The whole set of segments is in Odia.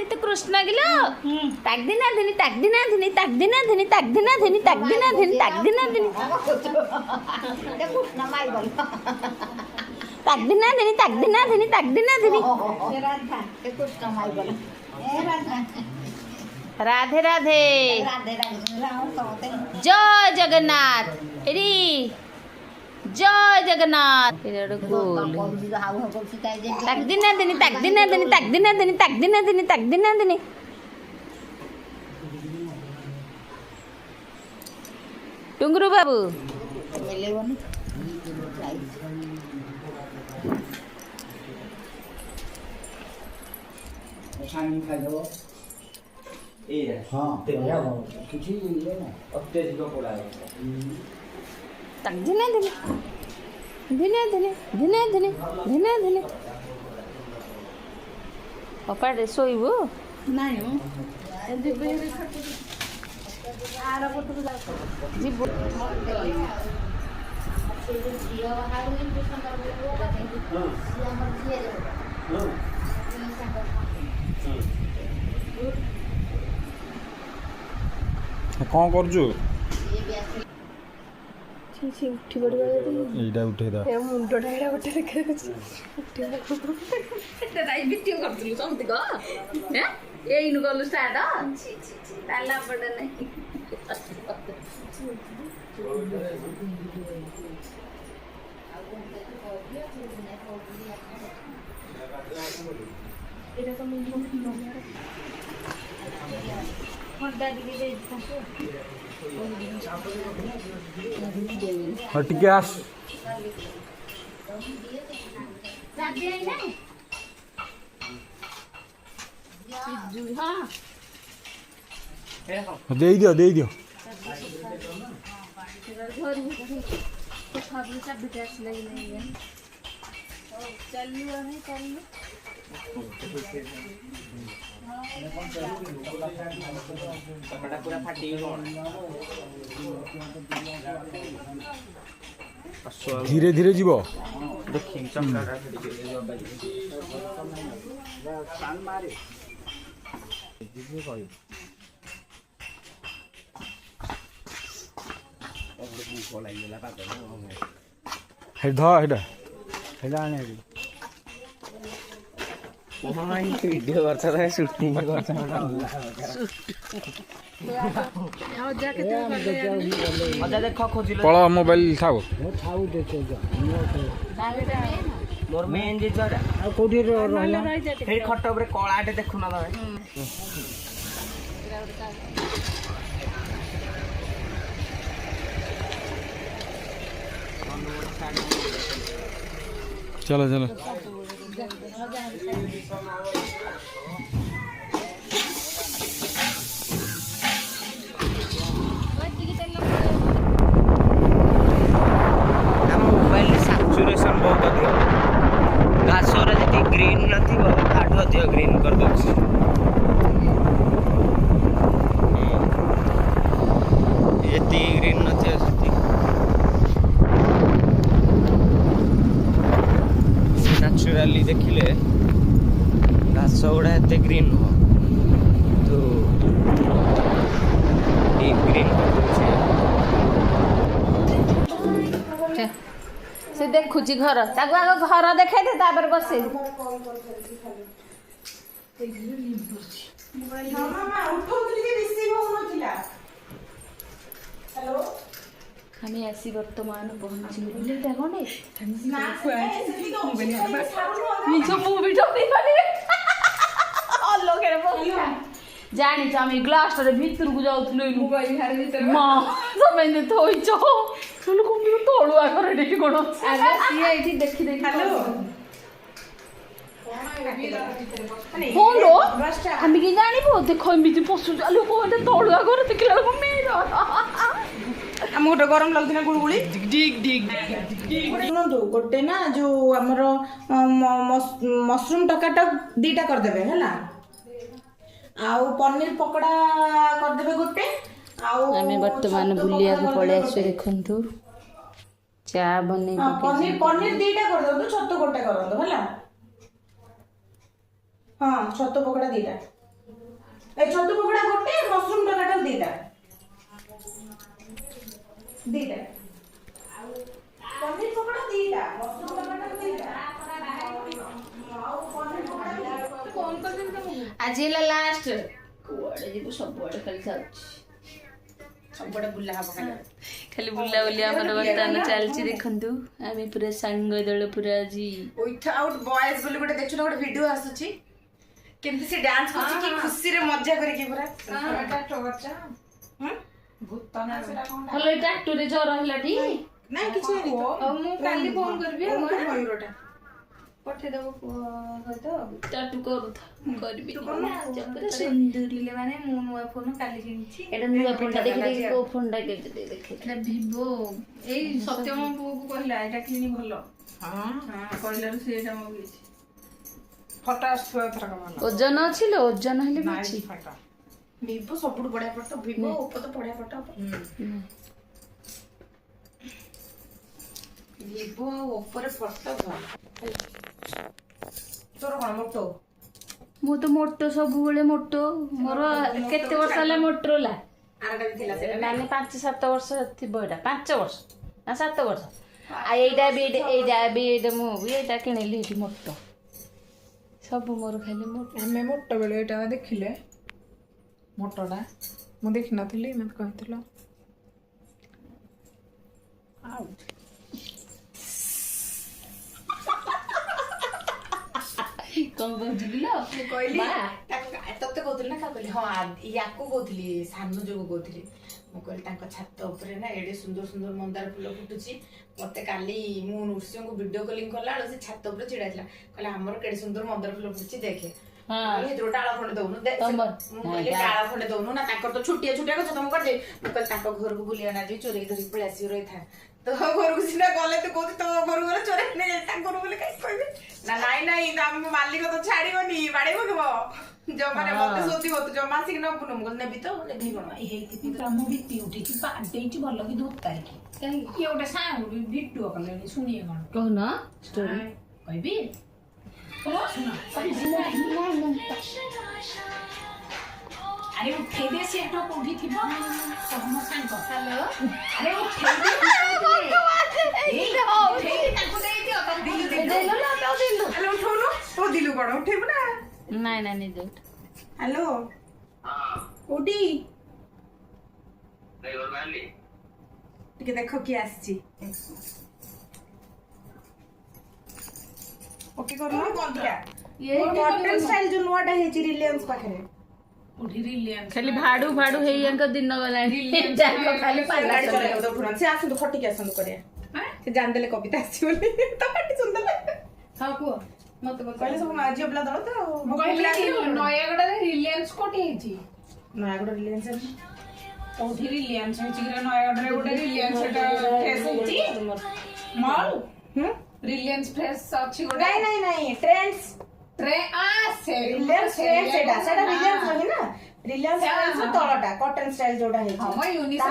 तू कृष्ण गिलो ताकदिना दिनी राधे राधे जय जगन्नाथ जय जगन्नाथ दिनी टुंगरू बाबू ଅକାଡ଼େ ଶୋଇବୁ ନାଇଁ ଯିବୁ कौन करजु उठी पड़वा एटा उठे दा मुंडटा एटा गोटे देखा भिडियो करथिलु समति ग हैं एइनु गलु स्टार्ट ताला पडा नै एटा तो मुंडो हटिके आस दे दियो पूरा फाटी धीरे धीरे जीव वीडियो करता था शूटिंग करता पल मोबाइल थाओ मोर मेन जे जरा हे खट ऊपर कलाटे देखुना तमे चलो चलो मोबाइल सैचुरेशन बहुत अधिक घास जी ग्रीन नथी ताठू अधिक ग्रीन कर दउछि एती ग्रीन नथी असती नेचुरली देखिले घास गुड़ा एते ग्रीन हो तो ग्रीन कर दउछि से देखुची घर ताको आग घर देखाई दे तापर बसे আমি আসি বর্তমান পৌঁছি বুঝলে কোনে নিজ মুভিটা দেখি লোকের বলিয়া জানিছ আমি গ্লাসটারে ভিতরକୁ যাଉଥିଲୁ মোবাইল হারে ভিতরে মা তুমি নে থইছ চলো কোন তଳୁଆ ଘର ଏଠି কোন ଆରେ ସିଏ ଏଠି ଦେଖି ହ୍ୟାଲୋ ହଁ ଲୋ ଆମେ କି ଜାଣିବୁ ଦେଖ ଏମିତି ପଶୁ ଚାଲୁ କୋଉଟେ ତଳୁଆ ଘର ଦେଖିଲା ବେଳକୁ ମେର ଆମ ଗୋଟେ ଗରମ ଲାଗୁଥିଲା ଗୁଳୁଗୁଳି ଶୁଣନ୍ତୁ ଗୋଟେ ନା ଯୋଉ ଆମର ମସରୁମ ଟକାଟା 2ଟା କରିଦେବେ ହେଲା ଆଉ ପନିର ପକୋଡା କରିଦେବେ ଗୋଟେ ଆଉ ଆମେ ବର୍ତ୍ତମାନ ବୁଲିବାକୁ ପଳେଇ ଆସିଛୁ ଦେଖନ୍ତୁ ଚା ବନେଇ ପନିର ପନିର ଦିଟା କରିଦିଅନ୍ତୁ, ଛତୁ ଗୋଟେ କରନ୍ତୁ ହେଲା। ହଁ ଛତୁ ପକୋଡା ଦିଟା, ଏ ଛତୁ ପକୋଡା ଗୋଟେ, ମସରୁମ ଟମାଟର ଦିଟା ଦିଟା, ପନିର ପକୋଡା ଦିଟା, ମସରୁମ ଟମାଟର ଦିଟା, ଆଉ ପନିର ପକୋଡା ଦିଟା। ଫୋନ କରିଦେବି ତମକୁ। ଆଜି ହେଲା ଲାଷ୍ଟ। କୁଆଡେ ଯିବୁ, ସବୁଆଡେ ଖାଲି ଯାଉଛି, ସବୁଆଡେ ବୁଲା ହବ ଖାଲି ବୁଲାବୁଲି ଆମର ବର୍ତ୍ତମାନ ଚାଲିଛି। ଦେଖନ୍ତୁ ଆମେ ପୁରା ସାଙ୍ଗ ଦଳ ପୁରା ଆଜି ୱିଥଆଉଟ୍ ବଏଜ ବୋଲି ଗୋଟେ ଦେଖୁନ, ଗୋଟେ ଭିଡିଓ ଆସୁଛି, କେମିତି ସେ ଡ୍ୟାନ୍ସ କରୁଛି, କି ଖୁସିରେ ମଜା କରିକି ପୁରା। ଭଲ। ଏଇ ଟାଟୁରେ ଜର ହେଲାଟି? ନାଇଁ କିଛି ନାହିଁ, ମୁଁ କାଲି ଫୋନ କରିବି ଆଉ ମୟୂରଟା ପଠେଇଦବ ସହିତ ଟାଟୁ କରୁଥା, ମୁଁ କରିବି। ତୁ କରୁନା? ପୁରା ସୁନ୍ଦରୀ। ପିଲାମାନେ ମୁଁ ନୂଆ ଫୋନ କାଲି କିଣିଛି। ଏଟା ନୂଆ ଫୋନଟା ଦେଖି କୋଉ ଫୋନଟା କେତେ ଦେଖେ। ଏଟା ଭିଭୋ, ଏଇ ସତ୍ୟମ ପୁଅକୁ କହିଲା ଏଇଟା କିଣି ଭଲ, ହଁ କହିଲାରୁ ସେ ଏଇଟା ମଗେଇଛି। ଫଟୋ ଆସୁଥିବ ଏଥର ଭଲ। ଓଜନ ଅଛି ଲୋ, ଓଜନ ହେଲେ ବି ଅଛି। ଭିଭୋ ସବୁଠୁ ବଢିଆ ଫଟୋ, ଭିଭୋ ଓପୋ ତ ବଢିଆ ଫଟୋ। ଭିଭୋ ଆଉ ଓପୋରେ ଫଟୋ ଭଲ। ତୋର କଣ ମୋଟୋ? ମୁଁ ତ ମୋଟୋ, ସବୁବେଳେ ମୋଟୋ। ମୋର କେତେ ବର୍ଷ ହେଲା ମୋଟରୋଲା, ଆରଟା ବି ଥିଲା ସେଟା। ମାନେ 5-7 ବର୍ଷ ଥିବ। ଏଇଟା 5 ବର୍ଷ ନା 7 ବର୍ଷ। ଆଉ ଏଇଟା ବି ମୁଁ ବି ଏଇଟା କିଣିଲି ଏଠି ମୋଟୋ। ସବୁ ମୋର ଖାଲି ମୋଟୋ। ଆମେ ମୋଟୋ ବେଳେ ଏଇଟା ଦେଖିଲେ, ମୋଟୋଟା ମୁଁ ଦେଖିନଥିଲି, ମତେ କହିଥିଲ। ଆଉ କଣ କହୁଥିଲି ଲୋ? ମୁଁ କହିଲି ତତେ କହୁଥିଲି ନା, କାହା କହିଲି? ହଁ ୟାକୁ କହୁଥିଲି, ସାନ ଯୋଗୁ କହୁଥିଲି। ମୁଁ କହିଲି ତାଙ୍କ ଛାତ ଉପରେ ନା ଏଡେ ସୁନ୍ଦର ସୁନ୍ଦର ମନ୍ଦାର ଫୁଲ ଫୁଟୁଛି। ମତେ କାଲି ମୁଁ ନୃସିଂହଙ୍କୁ ଭିଡିଓ କଲିଂ କଲା ବେଳକୁ ସେ ଛାତ ଉପରେ ଛିଡା ଥିଲା, କହିଲା ଆମର କେଡେ ସୁନ୍ଦର ମନ୍ଦାର ଫୁଲ ଫୁଟୁଛି ଦେଖେ। ସେଥିରୁ ଡାଳ ଖଣ୍ଡେ ଦଉନୁ, ମୁଁ କହିଲି ଡାଳ ଖଣ୍ଡେ ଦଉନୁ ନା, ତାଙ୍କର ତ ଛୋଟିଆ ଛୋଟିଆ ଗଛ, ତମକୁ କରିଦେବି। ମୁଁ କହିଲି ତାଙ୍କ ଘରକୁ ବୁଲିବା ନା, ଯିବି ଚୋରେଇ ଧରିକି ପଳେଇ ଆସିବି, ରହିଥା। ତୋ ଘରକୁ ସିନା ଗଲେ ତୁ କହୁଛୁ ତୋ ଘରକୁ ଗଲେ ଚୋରେଇ ନେଇ ତାଙ୍କ ଘରକୁ ବୋଲି କାହିଁକି କହିବି ନା? ନାଇଁ ଆମ ମାଲିକ ତ ଛାଡିବନି, ବାଡେଇ ପକେଇବ। ଯୋଉମାନେ ମତେ ଶୋଧିବ, ତୁ ଜମା ଆସିକି ନବୁନୁ। ମୁଁ କହିଲି ନେବି ତ, ନେବି କଣ ହେଇଥିବି ତମ ଭିତ୍ତି ଉଠିକି ବାଡେଇଛି ଭଲ କି ଧୋତାରିକି। କାହିଁକି କିଏ ଗୋଟେ ସାଉଣ୍ଡ ଭିଡିଓ କଲେଣି, ଶୁଣିଏ କଣ କହୁନ ଷ୍ଟୋରି କହିବି? ଆରେ ଉଠେଇ ଦେ, ସେ ତ କୋଉଠି ଥିବ ତମ ସାଙ୍ଗ। ହ୍ୟାଲୋ, ଆରେ ଉଠେଇ ଦେ, ଉଠଉନୁ। ତୋ ଦିଲୁ କଣ ଉଠେଇବୁ ନା? ନାଇଁ ନିଜ। ହ୍ୟାଲୋ, କୋଉଠି? ଟିକେ ଦେଖ କିଏ ଆସିଛି। ଓକେ କରୁନ। କଟନ ଷ୍ଟାଇଲ ଯୋଉ ନୂଆଟା ହେଇଛି ରିଲାଏନ୍ସ ପାଖରେ। ଖାଲି ଭାଡୁ ହେଇଯାଙ୍କ ଦିନ ଗଲାଣି। ସେ ଆସନ୍ତୁ, ଖଟିକି ଆସନ୍ତୁ କରିବା। ସେ ଜାଣିଦେଲେ କବିତା ଆସିବ ବୋଲି, ତ ପାଟି ଶୁଣିଦେଲେ। ହଁ କୁହ, ମତେ କହିଲେ ସବୁ ଝିଅ ପିଲା ଦଳ ତ। ନୟାଗଡ଼ରେ ରିଲାଏନ୍ସ କୋଉଠି ହେଇଛି? ନୟାଗଡ଼ ରିଲାଏନ୍ସ କୋଉଠି ରିଲାଏନ୍ସ ହେଇଛି? ନୟାଗଡ଼ରେ ଗୋଟେ ରିଲାଏନ୍ସ ହେଇଛି ମଲ୍, ରିଲାଏନ୍ସ ଫ୍ରେଶ ଅଛି ଗୋଟେ। ନାଇଁ ଟ୍ରେଣ୍ଡସ୍ ରିଲାଏନ୍ସ ସେଟା ରିଲାଏନ୍ସ ରହି ନା, ରିଲାଏନ୍ସ ତଳଟା କଟନ ଷ୍ଟାଇଲ ଯୋଉଟା ହେଇଛି, ତା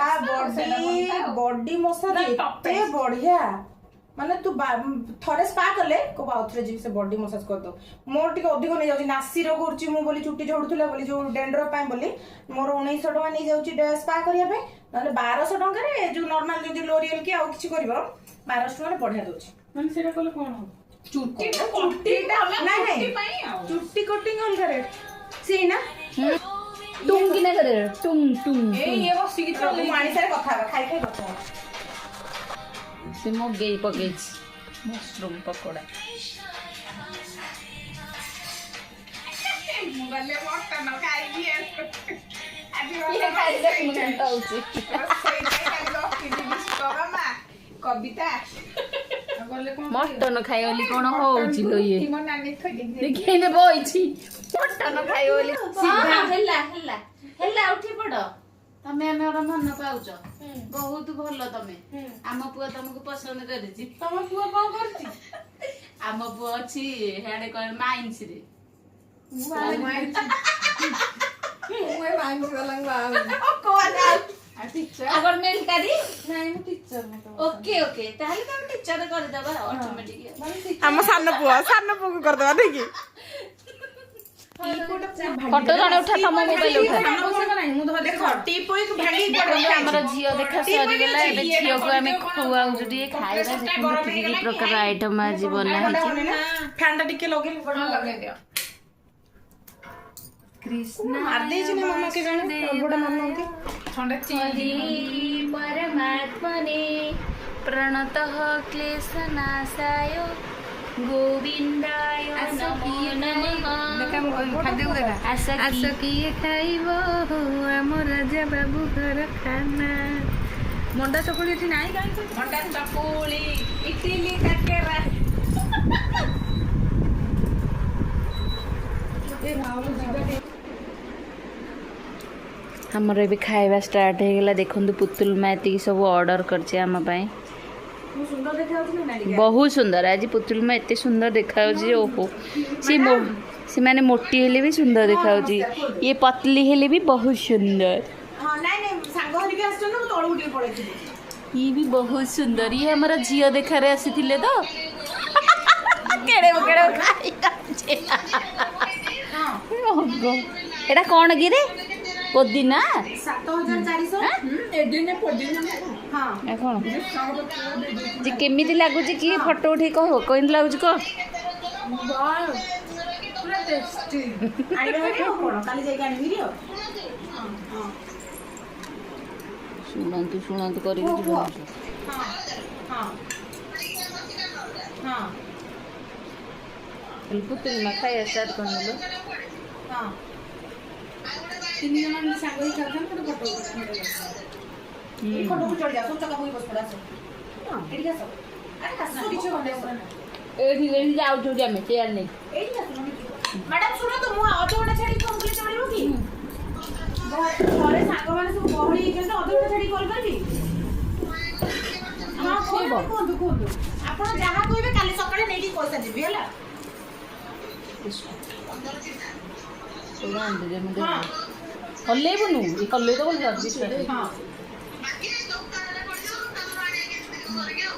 ବଡି ମସାଜ ଏତେ ବଢିଆ। ମାନେ ତୁ ଥରେ ସ୍ପା କଲେ କୋଉ ଆଉଥରେ ଯିବି ସେ ବଡି ମସାଜ କରିଦଉ। ମୋର ଟିକେ ଅଧିକ ନେଇଯାଉଛି, ନାସିର କରୁଛି ମୁଁ ବୋଲି, ଚୁଟି ଝଡୁଥିଲା ବୋଲି, ଯୋଉ ଡେଣ୍ଡ୍ରଫ ପାଇଁ ବୋଲି ମୋର 1900 ଟଙ୍କା ନେଇଯାଉଛି ସ୍ପା କରିବା ପାଇଁ। ନହେଲେ 1200 ଟଙ୍କାରେ ଯୋଉ ନର୍ମାଲ ଯଦି ଲୋରିଏଲ କି ଆଉ କିଛି କରିବ 1200 ଟଙ୍କାରେ ବଢିଆ ଦଉଛି। ମାନେ ସେଇଟା କଲେ କଣ ହବ? ଚୁଟି କଟିଂ ଅଲଗା ରେଟ୍ ସେଇ ନା, ଟୁଙ୍ଗ କିନା करे ଟୁଙ୍ଗ ଇଏ ବସିକି ଚଲେଇ ମାଣିସାରେ କଥା ହବା, ଖାଇ କଥା ହବା। ସେ ମଗେଇ ପକେଇଛି ମସରୁମ ପକୋଡା। ମୁଁ ଗଲେ ମଟନ ଖାଇବି କବିତା ମଟନ ଖାଇ ବୋଲି କଣ ହଉଛି ଲୋ? ଇଏ ଦେଖିଲେ ବଇଛି ମଟନ ଖାଇ ବୋଲି। ହେଲା ଉଠି ପଡ। ତମେ ଆମର ମନ ପାଉଛ, ବହୁତ ଭଲ ତମେ। ଆମ ପୁଅ ତମକୁ ପସନ୍ଦ କରିଛି। ତମ ପୁଅ କଣ କରୁଛି? ଆମ ପୁଅ ଅଛି ହେଆଡେ କଣ ମାଇନ୍ସ ରେ। আবার মেলকারি ନାଇଁ ମୁଁ ଟିଚର ওকে ওকে তাহলে তো আমি টিচারে করে দেবা অটোমেটিক ଆମ ସାନ ପୁଅକୁ କରିଦେବା ନାଇଁ କି ফটো জଣେ ଉଠା ତମ ମୋବାଇଲ ଉଠା ଦେଖ ଟିପୋଇ ଭାଙ୍ଗି ଆମର ଝିଅ ଦେଖା ସରିଗଲା ଏବେ ଝିଅକୁ ଆମେ ଖୁଆଉଛୁ ଟିକେ ଖାଇବା ଦେଖନ୍ତୁ କି ପ୍ରକାର ଆଇଟମ ଆଜି ବନା ହେଇଛି ଫ୍ୟାନ୍ ଟା ଟିକେ ଲଗେଇ ଲଗେଇ ଦିଅ କୃଷ୍ଣ ମାରି ଦେଇଛି ନା ମାମା କେ ଜାଣେ ବଡ ମାମା ହନ୍ତି ଥଣ୍ଡା ହରି ପରମାତ୍ମନେ ପ୍ରଣତଃ କ୍ଲେଶନାଶାୟ ଗୋବିନ୍ଦାୟ ନମୋ ନମଃ ଖାଦ୍ୟକୁ ଦେଖା ଆସ କିଏ ଖାଇବ ଆମ ରାଜା ବାବୁ ଘର ଖାନା ମଣ୍ଡା ଚକୁଳି ଏଠି ନାହିଁ କାହିଁକି ମଣ୍ଡା ଚକୁଳି ଇଟିଲି କାକେରା ଆମର ଏବେ ଖାଇବା ଷ୍ଟାର୍ଟ ହେଇଗଲା ଦେଖନ୍ତୁ ପୁତୁଲ ମା ଏତିକି ସବୁ ଅର୍ଡର କରିଛି ଆମ ପାଇଁ ବହୁତ ସୁନ୍ଦର ଆଜି ପୁତୁଲ ମା ଏତେ ସୁନ୍ଦର ଦେଖାଯାଉଛି ଯେ ଓହୋ ସେମାନେ ମୋଟି ହେଲେ ବି ସୁନ୍ଦର ଦେଖାଯାଉଛି ଇଏ ପତଲି ହେଲେ ବି ବହୁତ ସୁନ୍ଦର ହଁ ନାଇଁ ନାଇଁ ସାଙ୍ଗ ହରିକି ଆସିଛନ୍ତି ମୁଁ ତଳକୁ ଟିକେ ପଳେଇଥିଲି ଇଏ ବି ବହୁତ ସୁନ୍ଦର ଇଏ ଆମର ଝିଅ ଦେଖାରେ ଆସିଥିଲେ ତ କେଡ଼େ ଏଟା କ'ଣ କି ରେ ପୋଦିନା 7400 ହଁ କ'ଣ ଯେ କେମିତି ଲାଗୁଛି କି ଫଟୋ ଉଠେଇ କହ କେମିତି ଲାଗୁଛି କହ ଆଣିବା ଭାରି ଆଉ କ'ଣ କାଲି ଯାଇକି ଆଣିବି ଆଉ ଶୁଣନ୍ତୁ କରିକି ଯିବ ହଁ ହଁ ହଁ ପୁତୁଲ ମା ଖାଇବା ଷ୍ଟାର୍ଟ କରିନେଲୁ ହଁ 3 ଜଣ ସାଙ୍ଗ ହେଇ ଖାଉଛନ୍ତି ଗୋଟେ ଫଟୋ এই ফটোକୁ চড় যাও চকা বই বস পড়া আছে এদিকে আসো আরে কাছে কিছু বন্ধ করো না ଏଇଠି ଯାଉଛୁ ଆମେ ଚେୟାର ନେଇ এইদিকে আসো ম্যাডাম শুনো তো ମୁଁ ଅଧ ଘଣ୍ଟା ଛାଡି ଫୋନ କଲେ ଚଳିବ କି ଘରେ ସାଙ୍ଗମାନେ ସବୁ ଗହଳି ହେଇଛନ୍ତି ଅଧ ଘଣ୍ଟା ଛାଡି କଲ୍ କରିବି ହଁ କୁହନ୍ତୁ ଆପଣ ଯାହା କହିବେ କାଲି ସକାଳେ ନେଇକି ପଇସା ଦେବି ହେଲା ହଲେଇବୁନୁ ହଲେଇ ତ ବୋଲି ହଁ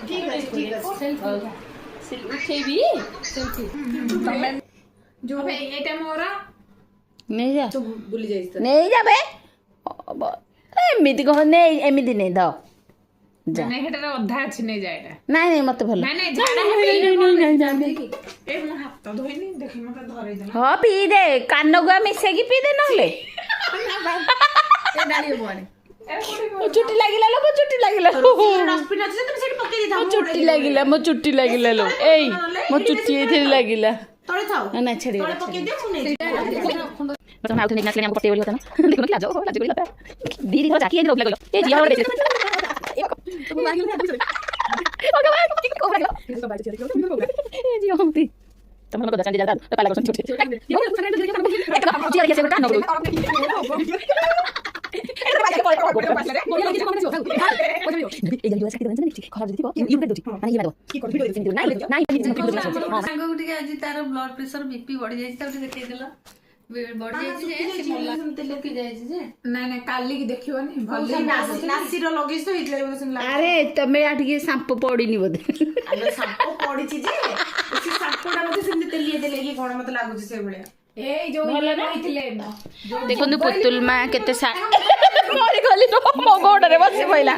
ଠିକ ଅଛି ଉଠେଇବି ଯୋଉ ଏଇଟା ମୋର ନେଇଯା ବୁଲି ଯାଇଛି ନେଇଯାବେ ଏମିତି କହ ନେଇ ଏମିତି ନେଇ ଦ ଯା ନାଇଁ ହେଟାର ଅଧା ଅଛି ନେଇ ଯା ଏଟା ନାଇଁ ନାଇଁ ମତେ ଭଲ ନାଇଁ ନାଇଁ ଝାଡା ନାଇଁ, ନାଇଁ, ନାଇଁ, ନାଇଁ। ଏ ମୁଁ ହାତ ଧୋଇନି ଦେଖି ମତେ ଧରେଇ ଦେଲା ହଁ ପିଇ ଦେ କାନଗୁଆ ମିଶେଇକି ପିଇ ଦେ ନହେଲେ ଏ ଡାଳିଏ ବଣେ ମୋ ଚୁଟି ଲାଗିଲା ଲୋ ମୋ ଚୁଟି ଲାଗିଲା ଲୋ ଡଷ୍ଟବିନ୍ ଅଛି ଯେ তুমি ସେଠି ପକେଇ ଦେଇଥାଅ ମୋ ଚୁଟି ଲାଗିଲା ମୋ ଚୁଟି ଲାଗିଲା ଲୋ ଏଇ ମୋ ଚୁଟି ଏଥିରେ ଲାଗିଲା ତଳେ ଥାଉ ନା ଛାଡ଼ି ତଳେ ପକେଇ ଦିଅ ମୁଁ ନେଇ ପ୍ରଥମେ ଆଉ ଥରେ ନାଚିଲେ ଆମକୁ ପଟେଇ ବୋଲି କଥା ନା ଦେଖୁନ ଲାଜ କରି ଦିଦି ଥର ଚାକି ଏମିତି ଲାଗିଲା ଏ ଝିଅ ଗୋଟେ ତମର କଥା ଚାନ୍ଦି ଯାତା ପାଲା କରୁଛନ୍ତି ଛୋଟ ସାଙ୍ଗକୁ ଟିକେ ଆଜି ତାର ବ୍ଲଡ ପ୍ରେସର ବିପି ବଢି ଯାଇଛି ତାକୁ ଟିକେ ଦେଖେଇଦେଲ ବଢି ଯାଇଛି ଯେ ସେ ଶୁଖି ଯାଇଛି ଯେ ନାଇଁ ନାଇଁ କାଲିକି ଦେଖିବନି ଭଲ ନାସିର ଲଗେଇଛ ତ ହେଇଥିଲା ବୋଲି ସେମିତି ଆରେ ତମେ ଟିକେ ସାମ୍ପୁ ପଡିନି ବୋଧେ ଲାଗୁଛି ସାମ୍ପୁ ପଡିଛି ଯେ ସେ ସାମ୍ପୁଟା ମତେ ସେମିତି ତେଲିଆ ତେଲିଆ କି କଣ ମତେ ଲାଗୁଛି ସେଇଭଳିଆ ଏଇ ଯୋଉ ଭଲ ନା? କହିଥିଲେ ଦେଖନ୍ତୁ ପୁତୁଲ ମା କେତେ ମରିଗଲି ମୋ ଗୋଡରେ ବସି ପଇଲା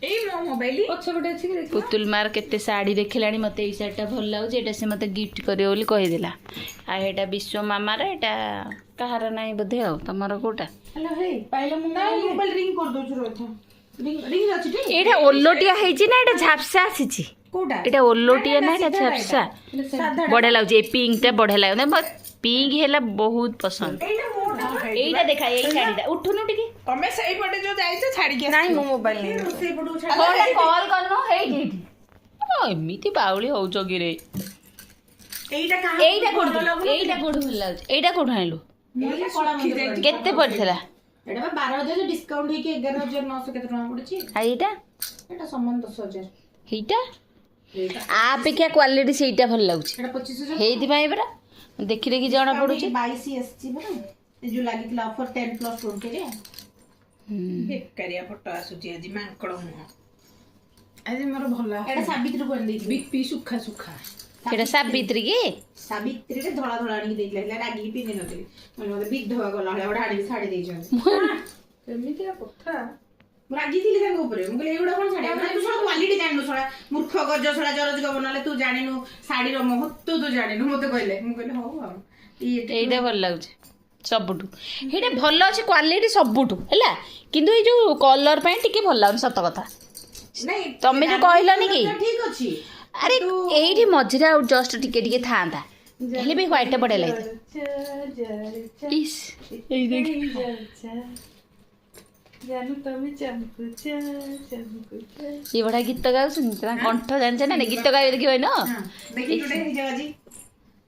ଏଇ ମୋ ମୋବାଇଲ ପଛପଟେ ଅଛି କି ଦେଖି ପୁତୁଲ ମାର କେତେ ଶାଢ଼ୀ ଦେଖିଲାଣି ମତେ ଏଇ ଶାଢ଼ୀଟା ଭଲ ଲାଗୁଛି ଏଇଟା ସେ ମତେ ଗିଫ୍ଟ କରିବ ବୋଲି କହିଦେଲା ଆଉ ଏଇଟା ବିଶ୍ୱ ମାମାର ଏଇଟା କାହାର ନାହିଁ ବୋଧେ ଆଉ ତମର କୋଉଟା ହ୍ୟାଲୋ ହେଇ ପାଇଲା ମୁଁ ମୋବାଇଲ ରିଙ୍ଗ କରିଦଉଛି ରହିଥା ରିଙ୍ଗ ଅଛି ଟି ଏଇଟା ଓଲୋଟିଆ ହେଇଛି ନା ଏଇଟା ଝାପସା ଆସିଛି କୋଉଟା ଏଇଟା ଓଲୋଟିଆ ନା ଏଇଟା ଝାପସା ବଢିଆ ଲାଗୁଛି ଏଇ ପିଙ୍କଟା ବଢିଆ ଲାଗୁଛି ପିଙ୍କ ହେଲା ବହୁତ ପସନ୍ଦ ଏଇଟା ମୋଟା ଏଇଟା ଦେଖା ଏଇ ଶାଢ଼ୀଟା ଉଠୁନୁ ଟିକେ ତମେ ସେଇପଟେ ଯୋଉ ଯାଇଛ ଛାଡିକି ନାଇଁ ମୋ ମୋବାଇଲ ନେଇ ସେଇପଟକୁ ଛାଡ କଲ୍ କରିନ ହେଇଠି ଏମିତି ବାଉଳି ହଉଛ କିରେ ଏଇଟା ଏଇଟା କୋଉଠୁ ଭଲ ଲାଗୁଛି ଏଇଟା କୋଉଠୁ ଆଣିଲୁ କେତେ ପଡିଥିଲା ଏଇଟା ବା 12000 ଡିସକାଉଣ୍ଟ ହେଇକି 11900 କେତେ ଟଙ୍କା ପଡୁଛି ଆଉ ଏଇଟା ଏଇଟା ସମାନ 10000 ହେଇଟା ଆ ଅପେକ୍ଷା କ୍ୱାଲିଟି ସେଇଟା ଭଲ ଲାଗୁଛି ଏଇଟା 25000 ହେଇଥିପାଇଁ ପରା ଦେଖି ଦେଖି ଜଣା ପଡୁଛି 22 ଆସିଛି ପରା ଏ ଯୋଉ ଲାଗିଥିଲା ଅଫର 10+20 ରେ ବେକାରିଆ ଫଟୋ ଆସୁଛି ଆଜି ମାଙ୍କଡ ମୁହଁ ଆଜି ମୋର ଭଲ ଏଟା ସାବିତ୍ରୀକୁ ଆଣି ଦେଇଛି ବିପି ସୁଖା ସୁଖା ସେଇଟା ସାବିତ୍ରୀ କି ସାବିତ୍ରୀରେ ଧଳା ଧଳା ଆଣିକି ଦେଇଥିଲା ହେଲା ରାଗିକି ପିନ୍ଧି ନଥିଲି ମାନେ ମତେ ବିଧବା ଗଲା ଭଳିଆ ଗୋଟେ ଆଣିକି ଶାଢୀ ଦେଇଛନ୍ତି କେମିତିଆ କଥା ମୁଁ ରାଗିଥିଲି ତାଙ୍କ ଉପରେ ମୁଁ କହିଲି ଏଇଗୁଡ଼ା କଣ ଶାଢୀ ମାନେ ତୁ ଶଳା କ୍ୱାଲିଟି ଜାଣିନୁ ଶଳା ମୂର୍ଖ ଗଜ ଶଳା ଜରଜ ଗବ ନହେଲେ ତୁ ଜାଣିନୁ ଶାଢୀର ମହତ୍ଵ ତୁ ଜାଣିନୁ ମତେ କହିଲେ ମୁଁ କହିଲି ହଉ ଆଉ ଏଇଟା ଭଲ ଲାଗୁଛି ସବୁଠୁ ଏଇଟା ଭଲ ଅଛି କ୍ୱାଲିଟି ସବୁଠୁ ହେଲା କିନ୍ତୁ ଏଇ ଯୋଉ କଲର ପାଇଁ ଟିକେ ଭଲ ଲାଗୁନି ସତ କଥା ନାଇଁ ତମେ ଯୋଉ କହିଲନି କି ଠିକ ଅଛି ଆରେ ଏଇଠି ମଝିରେ ଆଉ ଜଷ୍ଟ ଟିକେ ଟିକେ ଥାନ୍ତା ହେଲେ ବି ହ୍ୱାଇଟ୍ ଟା ବଢିଆ ଲାଗିଥାଏ ଇସ୍ ଏଇ ଦେଖ ଇଏ ବଢିଆ ଗୀତ ଗାଉଛନ୍ତି ତାଙ୍କ କଣ୍ଠ ଜାଣିଛ ନା ଗୀତ ଗାଇବେ ଦେଖିବ ନା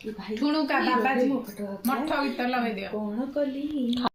ଠୁଣୁକା ବାବାଜୀ ମଠ ଗୀତ ଲଗେଇ ଦିଅ କଣ କଲି